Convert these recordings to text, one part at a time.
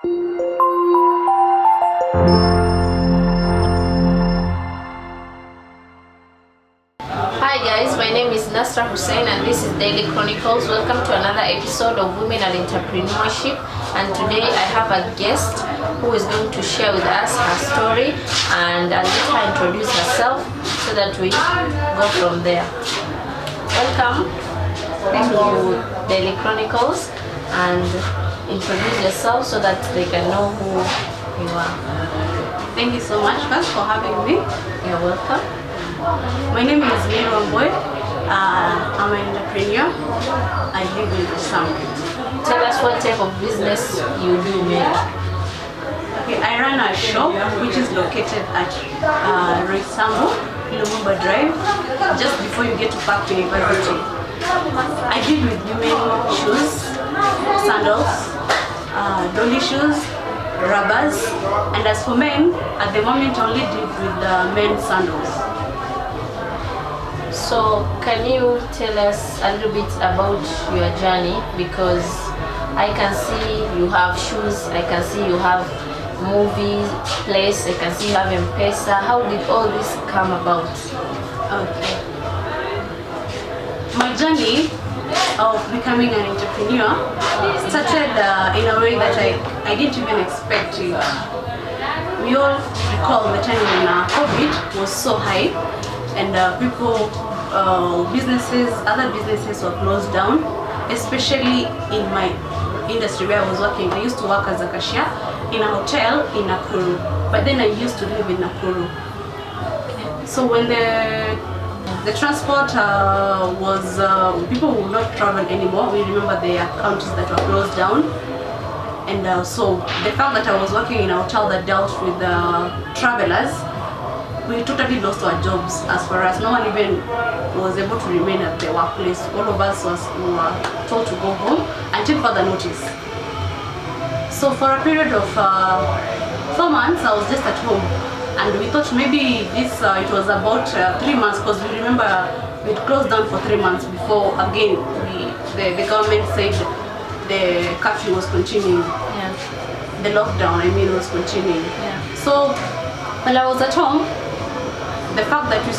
Hi guys, my name is Nasra Hussein and this is Daily Chronicles. Welcome to another episode of Women and Entrepreneurship, and today I have a guest who is going to share with us her story, and I'll let her introduce herself so that we go from there. Welcome to Daily Chronicles, and introduce yourself so that they can know who you are. Thank you so much first for having me. You're welcome. My name is Nairobi. I'm an entrepreneur. I live in Sn1. Tell us what type of business you do, Mary. Okay, I run a shop which is located at Roysambu, Lumumba Drive, just before you get to Park University. I deal with women shoes, sandals, dolly shoes, rubbers, and as for men, at the moment I only deal with men's sandals. So can you tell us a little bit about your journey, because I can see you have shoes, I can see you have movie place, I can see you have M-Pesa. How did all this come about? Okay. My journey of becoming an entrepreneur started in a way that I didn't even expect it. We all recall the time when COVID was so high and other businesses were closed down, especially in my industry where I was working. I used to work as a cashier in a hotel in Nakuru, but then I used to live in Nakuru. So when the transport was, people would not travel anymore. We remember the counties that were closed down. And so the fact that I was working in a hotel that dealt with travelers, we totally lost our jobs. As for us, no one even was able to remain at the workplace. All of us were told to go home until further notice. So for a period of 4 months, I was just at home. And we thought maybe it was about 3 months, because we remember we'd closed down for 3 months before again the government said the curfew was continuing. Yeah. The lockdown, was continuing. Yeah. So while I was at home, the fact that we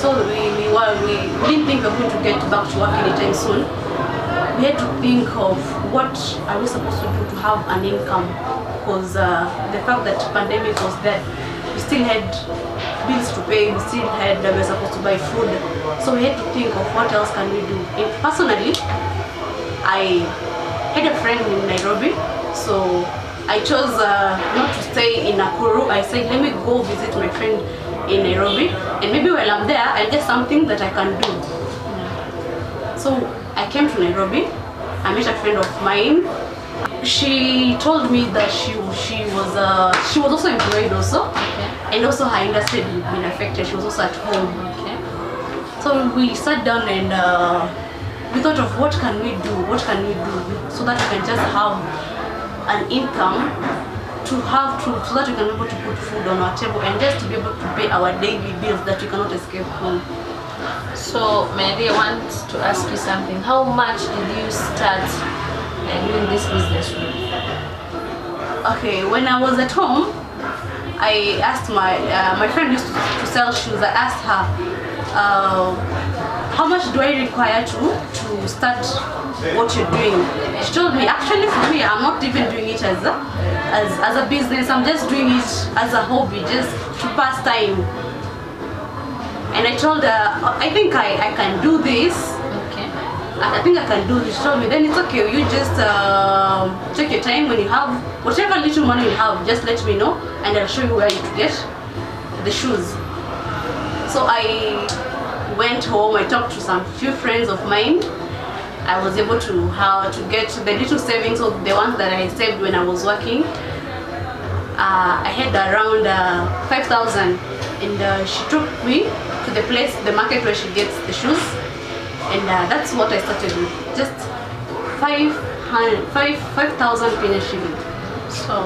didn't think we were going to get back to work anytime soon, we had to think of what are we supposed to do to have an income, because the fact that pandemic was there, we still had bills to pay, we were supposed to buy food, so we had to think of what else can we do. And personally, I had a friend in Nairobi, so I chose not to stay in Nakuru. I said, let me go visit my friend in Nairobi, and maybe while I'm there, I'll get something that I can do. So I came to Nairobi. I met a friend of mine. She told me that she was also employed also, okay. And also her industry had been affected. She was also at home. Okay. So we sat down and we thought of what can we do so that we can just have an income so that we can be able to put food on our table and just to be able to pay our daily bills that we cannot escape from. So Mary, I want to ask you something. How much did you start doing this business with? Okay, when I was at home, I asked my friend used to sell shoes. I asked her, how much do I require to start what you're doing? She told me, actually for me, I'm not even doing it as a business. I'm just doing it as a hobby, just to pass time. And I told her, I think I can do this. Okay. I think I can do this. She told me, then it's okay. You just take your time. When you have whatever little money you have, just let me know, and I'll show you where to get the shoes. So I went home. I talked to some few friends of mine. I was able to get the little savings of the ones that I saved when I was working. I had around 5,000, and she took me to the market where she gets the shoes, and that's what I started with, just 5,000 Kenya shilling. So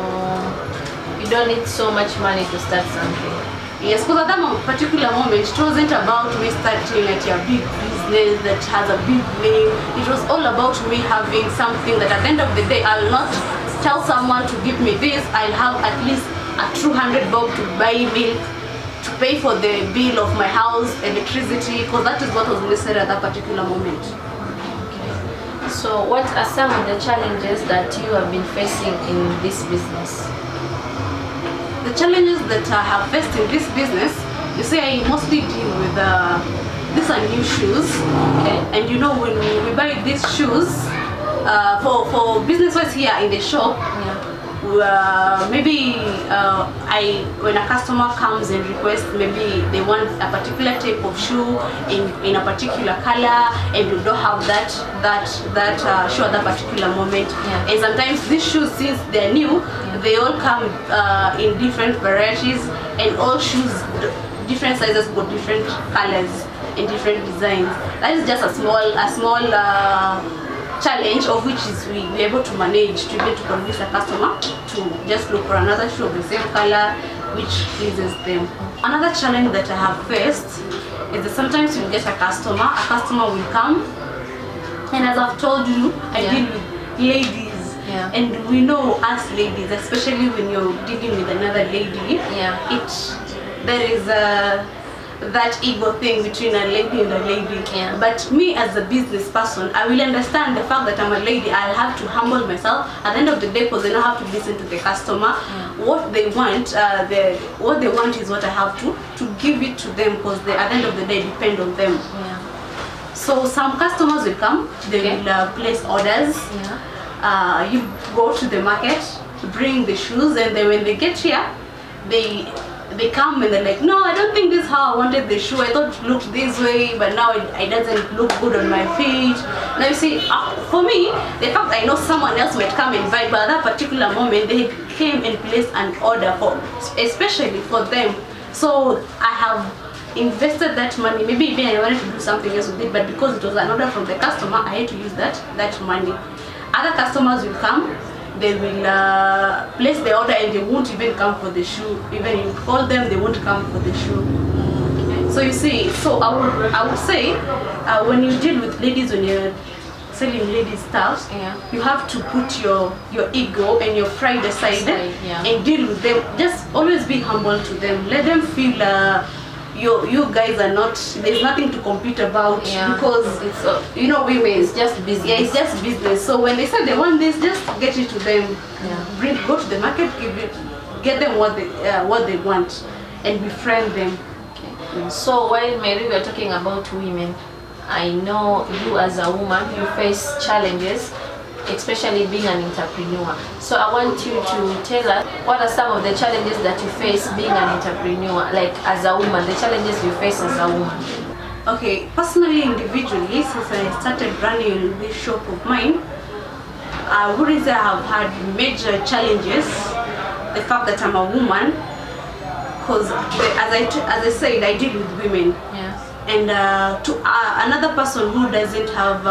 you don't need so much money to start something. Yes, because at that particular moment, it wasn't about me starting at a big business that has a big name. It was all about me having something that at the end of the day, I'll not tell someone to give me this, I'll have at least a 200 bob to buy milk, to pay for the bill of my house, electricity, because that is what was necessary at that particular moment. Okay. So what are some of the challenges that you have been facing in this business? The challenges that I have faced in this business, you see, I mostly deal with these are new shoes. Okay. And you know, when we buy these shoes, for business-wise here in the shop, maybe when a customer comes and requests, maybe they want a particular type of shoe in a particular color, and you don't have that shoe at that particular moment. And sometimes these shoes, since they're new, they all come in different varieties, and all shoes, different sizes, got different colors and different designs. That is just a small challenge, of which is we be able to manage to be able to convince a customer to just look for another shoe of the same color which pleases them. Another challenge that I have faced is that sometimes you get a customer will come, and as I've told you, I deal with ladies, and we know us ladies, especially when you're dealing with another lady, there is that ego thing between a lady and a lady. But me as a business person, I will understand the fact that I'm a lady. I'll have to humble myself at the end of the day, because I don't have to listen to the customer. What they want, what they want is what I have to give it to them, because at the end of the day, depend on them. So some customers will come, they will place orders. You go to the market, bring the shoes, and then when they get here, they come and they're like, no, I don't think this is how I wanted the shoe. I thought it looked this way, but now it doesn't look good on my feet. Now you see, for me, the fact I know someone else might come and buy, but at that particular moment, they came and placed an order especially for them. So I have invested that money. Maybe even I wanted to do something else with it, but because it was an order from the customer, I had to use that money. Other customers will come, they will place the order, and they won't even come for the shoe. Even you call them, they won't come for the shoe. So you see, so I would say when you deal with ladies, when you're selling ladies stuff, you have to put your ego and your pride aside and deal with them. Just always be humble to them. Let them feel you guys are not, there's nothing to compete about, because it's you know, women, it's just business. It's just business. So when they say they want this, just get it to them. Go to the market, get them what they want, and befriend them. So while Mary, we are talking about women, I know you as a woman, you face challenges, especially being an entrepreneur. So I want you to tell us, what are some of the challenges that you face being an entrepreneur, like as a woman, the challenges you face as a woman? Okay, personally, individually, since I started running this shop of mine, I wouldn't say I have had major challenges. The fact that I'm a woman, because as I said, I deal with women. And to another person who doesn't have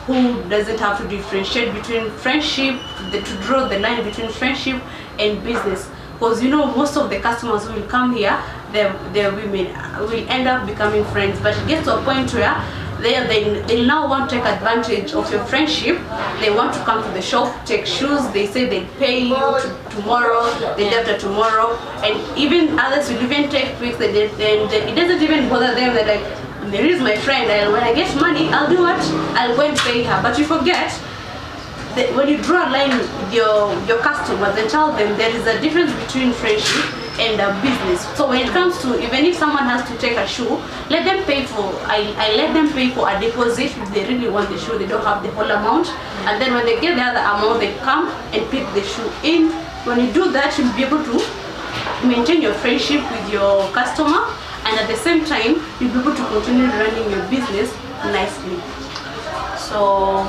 who doesn't have to differentiate between friendship, to draw the line between friendship and business. Because you know, most of the customers who will come here, they're women, will end up becoming friends. But it gets to a point where they now want to take advantage of your friendship. They want to come to the shop, take shoes, they say they'll pay you tomorrow, the day after tomorrow. And even others will even take weeks, and it doesn't even bother them. They're like, there is my friend, and when I get money, I'll do what? I'll go and pay her. But you forget that when you draw a line with your customers and tell them there is a difference between friendship and business. So when it comes to, even if someone has to take a shoe, let them pay for, I let them pay for a deposit if they really want the shoe, they don't have the whole amount. And then when they get the other amount, they come and pick the shoe in. When you do that, you'll be able to maintain your friendship with your customer, and at the same time, you'll be able to continue running your business nicely. So,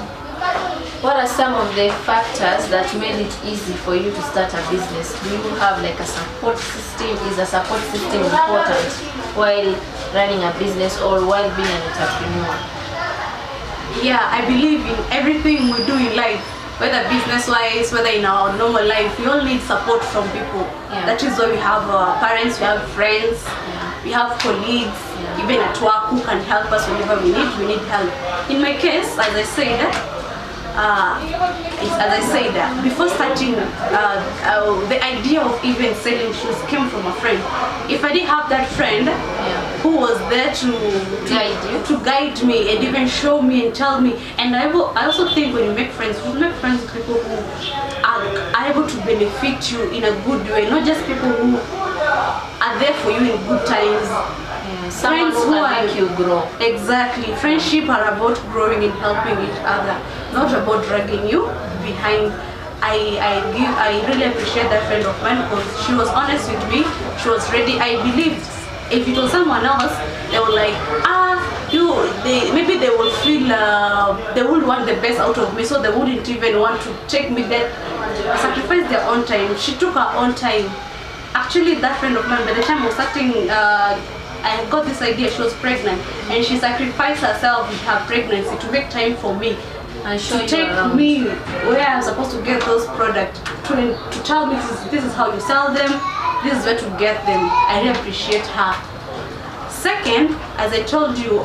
what are some of the factors that made it easy for you to start a business? Do you have like a support system? Is a support system important while running a business or while being an entrepreneur? Yeah, I believe in everything we do in life, whether business-wise, whether in our normal life, we all need support from people. That is why we have parents, we have friends, we have colleagues, even at work, who can help us whenever we need help. In my case, as I said, as I said, before starting, the idea of even selling shoes came from a friend. If I didn't have that friend who was there to guide me and even show me and tell me, and I also think when you make friends with people who are able to benefit you in a good way, not just people who are there for you in good times. Someone who will make you grow. Exactly. Friendship are about growing and helping each other, not about dragging you behind. I really appreciate that friend of mine because she was honest with me. She was ready. I believe if it was someone else, they were like, maybe they will feel they would want the best out of me, so they wouldn't even want to take me there, sacrifice their own time. She took her own time. Actually, that friend of mine, by the time I was starting, I got this idea. She was pregnant, and she sacrificed herself with her pregnancy to make time for me and to take me where I'm supposed to get those products, to tell me this is how you sell them, this is where to get them. I really appreciate her. Second, as I told you,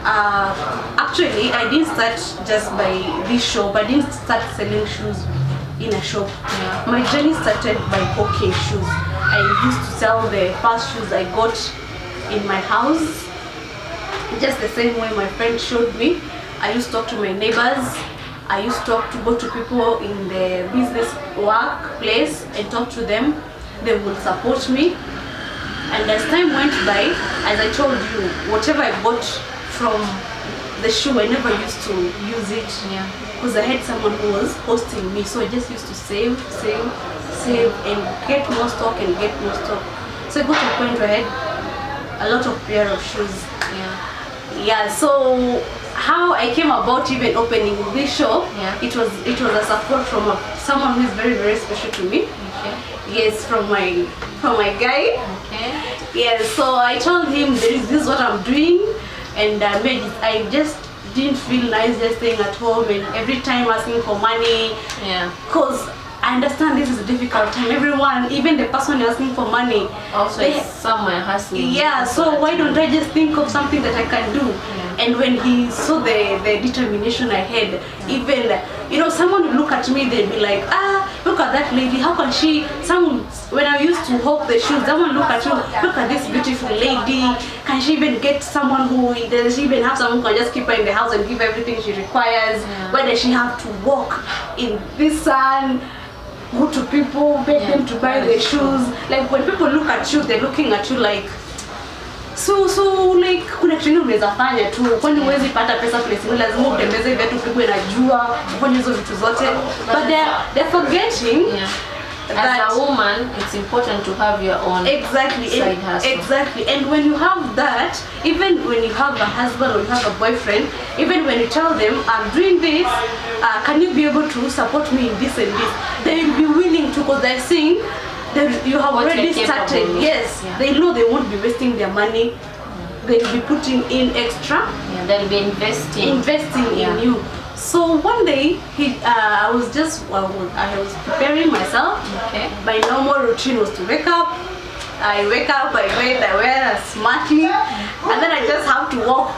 actually I didn't start just by this shop. I didn't start selling shoes in a shop. My journey started by hawking shoes. I used to sell the first shoes I got in my house, just the same way my friend showed me. I used to talk to my neighbors. I used to go to people in the business workplace and talk to them. They would support me. And as time went by, as I told you, whatever I bought from the shoe, I never used to use it because I had someone who was hosting me. So I just used to save and get more stock and get more stock. So I got to a point where I had a lot of pair of shoes. So how I came about even opening this shop, it was a support from someone who is very, very special to me. Yes, from my guy. Yes, so I told him this is what I'm doing, and I just didn't feel nice just staying at home and every time asking for money. Because I understand this is a difficult time. Everyone, even the person asking for money, also is somewhere hustling. So why don't I just think of something that I can do? And when he saw the determination I had, even someone would look at me, they'd be like, look at that lady, how can she, when I used to hawk the shoes, someone look at you, look at this beautiful lady, can she even get someone who, does she even have someone who can just keep her in the house and give everything she requires? Why does she have to walk in this sun, go to people, beg them to buy the shoes? Like when people look at you, they're looking at you like, so like kuna kitu unaweza fanya tu, kwani huwezi pata pesa place ile, lazima utembeze vitu pigwe na jua, ufanye hizo vitu zote. But they're forgetting that as a woman, it's important to have your own side hustle. Exactly. And when you have that, even when you have a husband or you have a boyfriend, even when you tell them, I'm doing this, can you be able to support me in this and this? They will be willing to, because they're seeing you have already started. They know they won't be wasting their money. They'll be putting in extra. They'll be investing in you. So one day, I was preparing myself. My normal routine was to wake up. I wake up, I wear smartly, and then I just have to walk.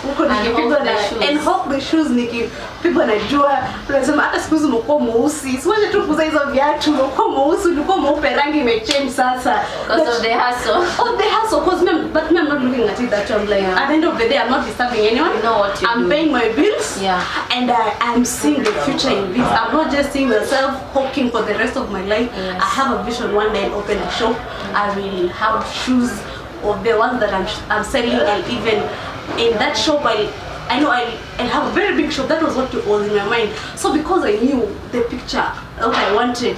And hawk the shoes nikipigwa na jua. Unasema hata siku hizi umekuwa mweusi. Siwaje tu kuuza hizo viatu, umekuwa mweusi, ulikuwa mweupe, rangi imechange sasa. Because of the hustle. Because I'm not looking at it that way. I'm like, at the end of the day, I'm not disturbing anyone. You know what you're I'm paying my bills. And I'm seeing the future in this. I'm not just seeing myself hawking for the rest of my life. I have a vision one day I'll open a shop. I will have shoes of the ones that I'm selling, and even in that shop I know I'll have a very big shop. That was what was in my mind. So because I knew the picture, what I wanted,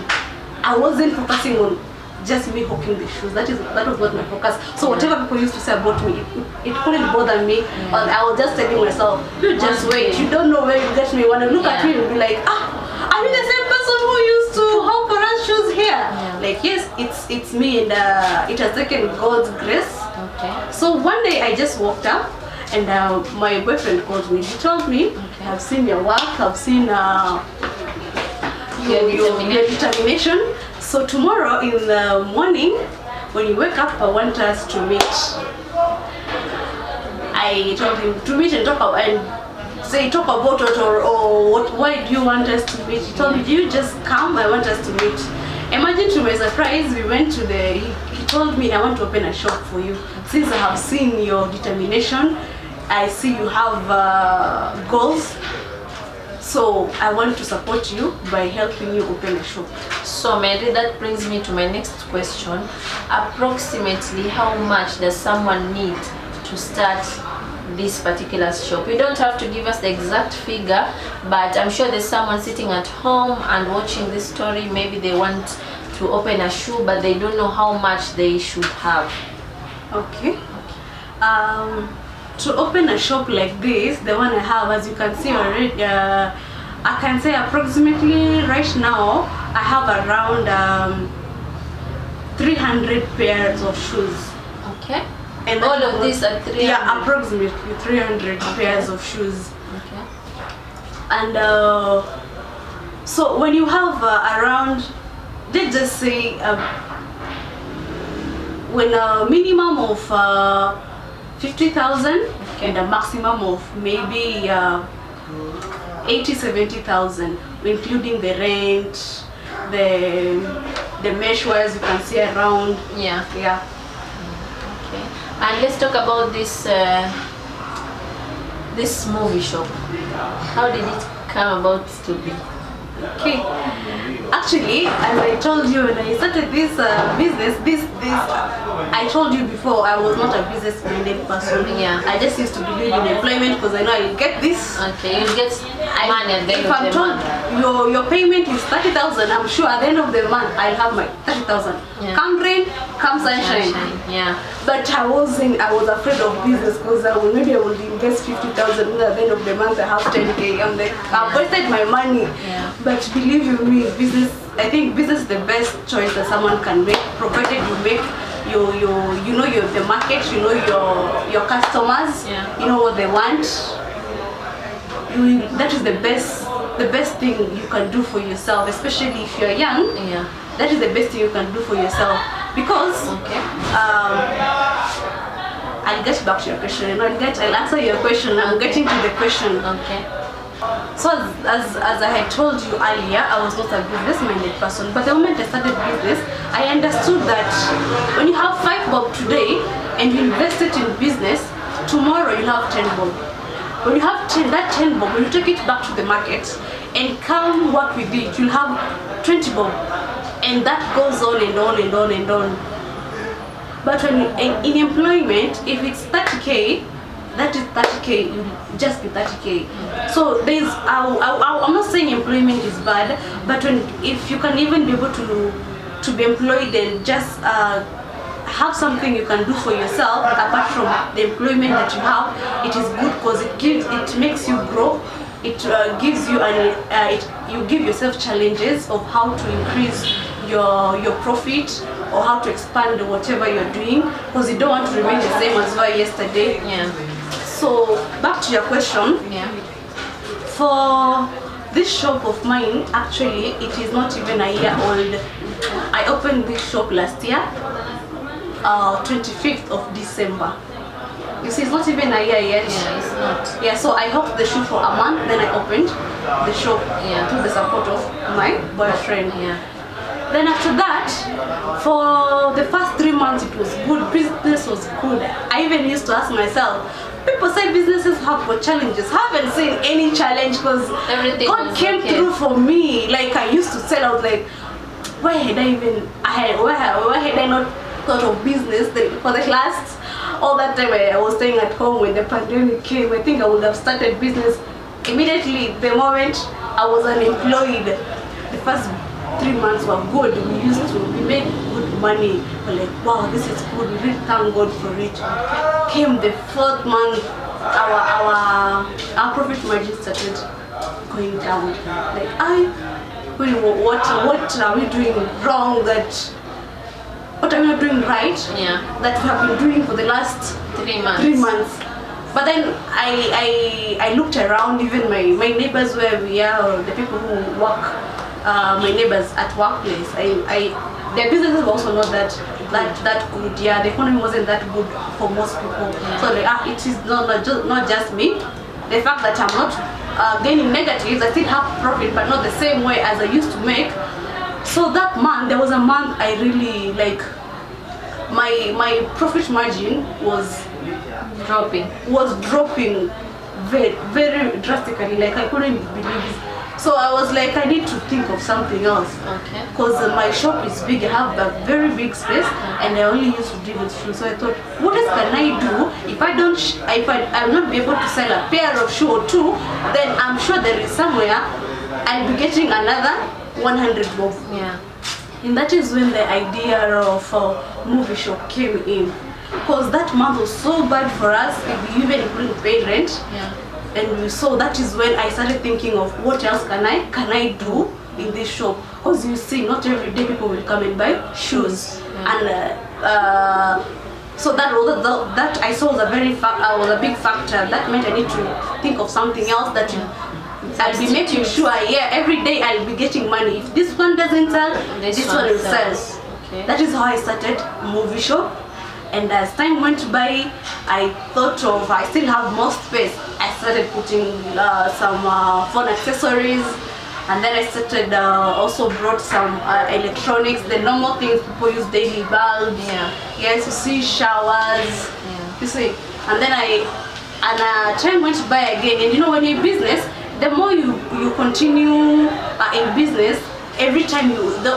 I wasn't focusing on just me hawking the shoes. That was what my focus. So whatever people used to say about me, it couldn't bother me. I was just telling myself, you just wait, you don't know where you get me. When I look at me and be like, are you the same person who used to hawk for us shoes here? Like, yes, it's me, and it has taken God's grace. So one day I just walked up, and my boyfriend called me. He told me, I've seen your work, I've seen your determination. So tomorrow in the morning, when you wake up, I want us to meet. I told him to meet and talk about and say talk about it or what, why do you want us to meet? He told me, you just come, I want us to meet. Imagine to my surprise, we went to he told me, I want to open a shop for you. Since I have seen your determination, I see you have goals. So I want to support you by helping you open a shop. So Mary, that brings me to my next question. Approximately how much does someone need to start this particular shop? You don't have to give us the exact figure, but I'm sure there's someone sitting at home and watching this story. Maybe they want to open a shoe, but they don't know how much they should have. Okay. To open a shop like this, the one I have, as you can see already, I can say approximately right now I have around 300 pairs of shoes. Okay. And all of these are 300? Yeah, approximately 300 pairs of shoes. Okay. And so when you have around, let's just say, when a minimum of 50,000 and a maximum of maybe 80-70,000, including the rent, the mesh wires you can see around. Yeah. Okay. And let's talk about this this movie shop. How did it come about to be? Okay. Actually, as I told you when I started this business, I told you before, I was not a business-minded person. Yeah. I just used to believe in employment because I know I'll get this. Okay, you get money at the end If of I'm the told month. your payment is 30,000, I'm sure at the end of the month I'll have my 30,000. Yeah. Come rain, come sunshine. Yeah. But I was afraid of business because maybe I would invest 50,000 and at the end of the month I have 10k. I'm like, I've wasted my money. Yeah. But believe you me, I think business is the best choice that someone can make, provided you make you know the market, you know your customers, Yeah. you know what they want. That is the best thing you can do for yourself, especially if you're young. Yeah. That is the best thing you can do for yourself because Okay. I'll get back to your question. I'll answer your question. I'm getting to the question. Okay. So as I had told you earlier, I was not a business-minded person. But the moment I started business, I understood that when you have 5 bob today and you invest it in business, tomorrow you'll have 10 bob. When you have that 10 bob, when you take it back to the market and come work with it, you'll have 20 bob. And that goes on and on and on and on. But when in employment, if it's 30k, that is 30k, you just be 30k. So I'm not saying employment is bad, but if you can even be able to be employed and just have something you can do for yourself apart from the employment that you have, it is good because it makes you grow. It gives you you give yourself challenges of how to increase your profit or how to expand whatever you're doing, because you don't want to remain the same as you were yesterday. Yeah. So back to your question. Yeah. For this shop of mine, actually it is not even a year old. I opened this shop last year, 25th of December. You see, it's not even a year yet. Yeah, it's not. Yeah, so I helped the shop for a month, then I opened the shop through the support of my boyfriend. Yeah. Then after that, for the first 3 months it was good, business was good. I even used to ask myself, people say businesses have got challenges. I haven't seen any challenge because God came through for me. Like I used to sell, I was like, why had I not thought of business for the last, all that time I was staying at home when the pandemic came. I think I would have started business immediately the moment I was unemployed. The first 3 months were good. We made good money. We're like, wow, this is good. We really thank God for it. Came the 4th month, our profit margin started going down. Like, what are we doing wrong? What are we not doing right? Yeah. That we have been doing for the last 3 months. 3 months. But then I looked around, even my neighbors where we are, or the people who work. My neighbors at workplace, their businesses were also not that good. Yeah, the economy wasn't that good for most people. Yeah. So like, it is not just me. the fact that I'm not gaining negatives, I still have profit, but not the same way as I used to make. So that month, there was a month I really like, my profit margin was dropping very, very drastically. Like I couldn't believe it. So I was like, I need to think of something else. Okay. Because my shop is big, I have a very big space, and I only used to deal with shoes. So I thought, what else can I do if I don't, if I'll not be able to sell a pair of shoes or two, then I'm sure there is somewhere I'll be getting another 100 bob. Yeah. And that is when the idea of movie shop came in. Because that month was so bad for us, we even couldn't pay rent. Yeah. And so that is when I started thinking of what else can I do in this shop. Because you see, not every day people will come and buy shoes. Yeah. And so that I saw was a big factor. That meant I need to think of something else that I'll be making sure, every day I'll be getting money. If this one doesn't sell, this one will sell. Okay. That is how I started movie shop. And as time went by, I thought of, I still have more space. I started putting some phone accessories, and then I started also brought some electronics, the normal things people use daily, bulbs, yes, you see, showers, you see. And then time went by again, and you know, when you're in business, the more you continue in business, every time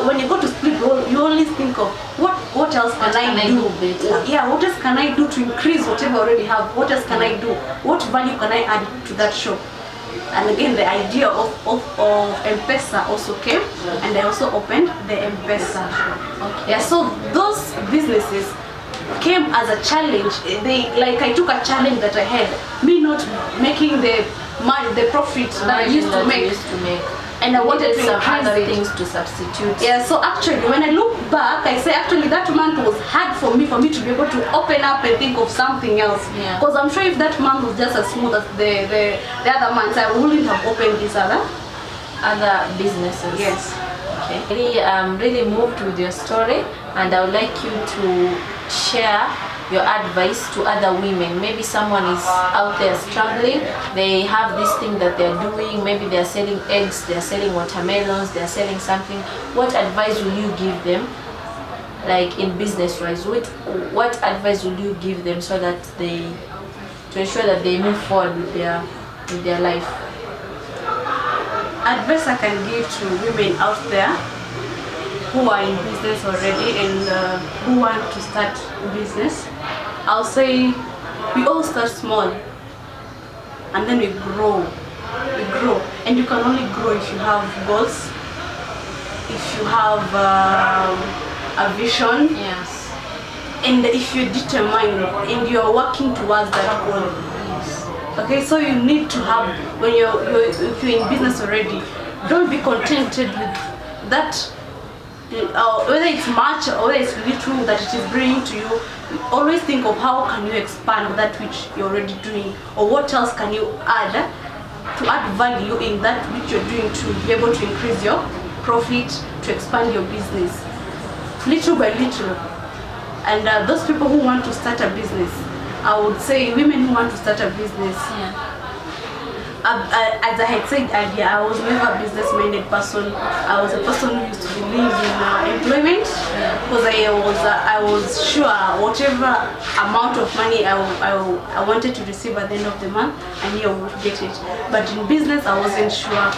when you go to sleep, you always think of what else can I do? What else can I do to increase whatever I already have? What else can I do? What value can I add to that shop? And again, the idea of M-Pesa also came, and I also opened the M-Pesa. Okay. Yeah, so those businesses came as a challenge. I took a challenge that I had, me not making the profit that I used to make. And I wanted to some increase other it. things to substitute. Yeah, so actually when I look back, I say actually that month was hard for me to be able to open up and think of something else. Because I'm sure if that month was just as smooth as the other months, I wouldn't have opened these other businesses. Yes. Okay. Really moved with your story, and I would like you to share your advice to other women. Maybe someone is out there struggling, they have this thing that they're doing, maybe they're selling eggs, they're selling watermelons, they're selling something. What advice will you give them, like in business wise? What advice will you give them so that to ensure that they move forward with their life? Advice I can give to women out there who are in business already and who want to start business, I'll say we all start small and then we grow. And you can only grow if you have goals, if you have a vision, yes, and if you're determined and you're working towards that goal. yes. Okay, so you need to have, when if you're in business already, don't be contented with that. Whether it's much or whether it's little that it is bringing to you, always think of how can you expand that which you're already doing, or what else can you add to add value in that which you're doing to be able to increase your profit, to expand your business little by little. And those people who want to start a business, I would say women who want to start a business, as I had said earlier, I was never a business-minded person. I was a person who used to believe in employment, because I was sure whatever amount of money I wanted to receive at the end of the month, I knew I would get it. But in business, I wasn't sure.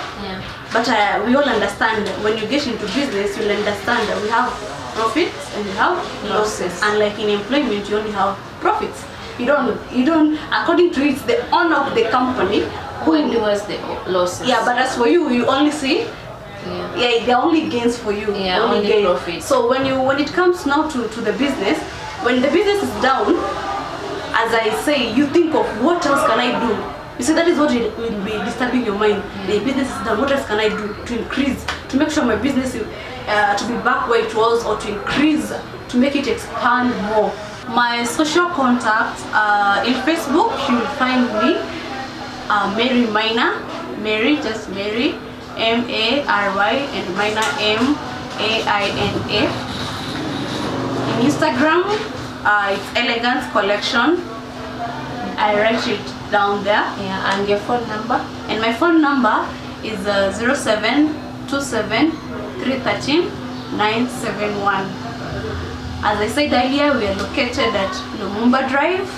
But we all understand when you get into business, you'll understand that we have profits and we have losses. And like in employment, you only have profits. You don't. According to it's the owner of the company who endures the losses. Yeah, but as for you, you only see. They're only gains for you. Only profit. So when it comes now to the business, when the business is down, as I say, you think of what else can I do. You see, that is what will be disturbing your mind. The business is down. What else can I do to increase, to make sure my business to be back where it was, or to increase, to make it expand more. My social contacts in Facebook, you'll find me, Mary Minor, Mary, just Mary, M-A-R-Y, and Minor, M-A-I-N-A. In Instagram, it's Elegance Collection. I write it down there. Yeah, and your phone number? And my phone number is 0727 313 971. As I said earlier, we are located at Lumumba Drive,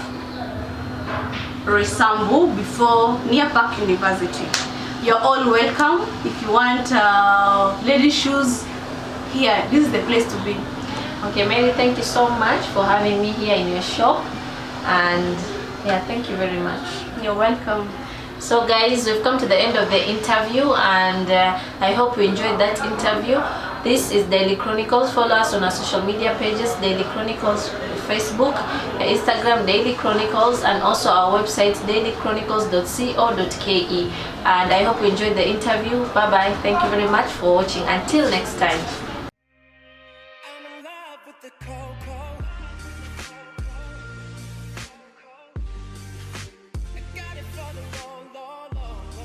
Roysambu, before near Park University. You're all welcome. If you want ladies shoes, here, this is the place to be. Okay, Mary, thank you so much for having me here in your shop, and yeah, thank you very much. You're welcome. So guys, we've come to the end of the interview, and I hope you enjoyed that interview. This is Daily Chronicles. Follow us on our social media pages, Daily Chronicles Facebook, Instagram, Daily Chronicles, and also our website, dailychronicles.co.ke. And I hope you enjoyed the interview. Bye bye. Thank you very much for watching. Until next time.